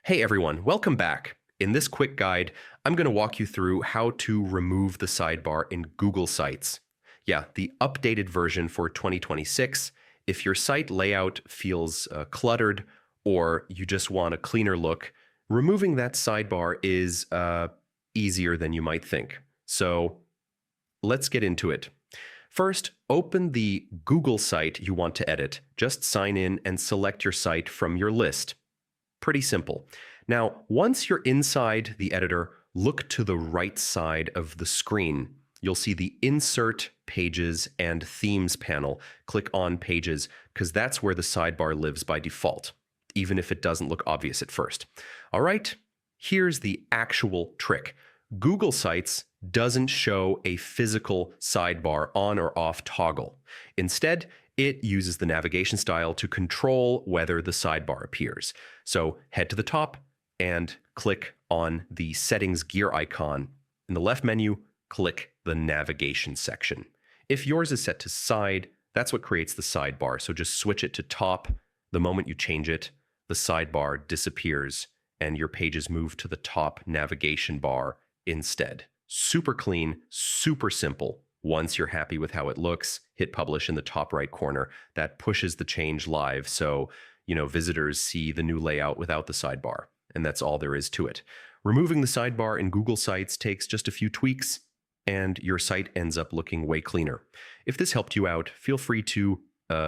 Hey everyone, welcome back. In this quick guide, I'm going to walk you through how to remove the sidebar in Google Sites. Yeah, the updated version for 2026. If your site layout feels cluttered or you just want a cleaner look, removing that sidebar is easier than you might think. So let's get into it. First, open the Google site you want to edit. Just sign in and select your site from your list. Pretty simple. Now, once you're inside the editor, look to the right side of the screen. You'll see the Insert Pages and Themes panel. Click on Pages because that's where the sidebar lives by default, even if it doesn't look obvious at first. All right, here's the actual trick. Google Sites doesn't show a physical sidebar on or off toggle. Instead, it uses the navigation style to control whether the sidebar appears. So head to the top and click on the settings gear icon. In the left menu, click the navigation section. If yours is set to side, that's what creates the sidebar. So just switch it to top. The moment you change it, the sidebar disappears and your pages move to the top navigation bar instead. Super clean, super simple. Once you're happy with how it looks, hit publish in the top right corner. That pushes the change live so, visitors see the new layout without the sidebar. And that's all there is to it. Removing the sidebar in Google Sites takes just a few tweaks, and your site ends up looking way cleaner. If this helped you out, feel free to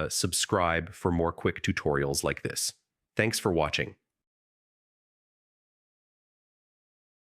subscribe for more quick tutorials like this. Thanks for watching.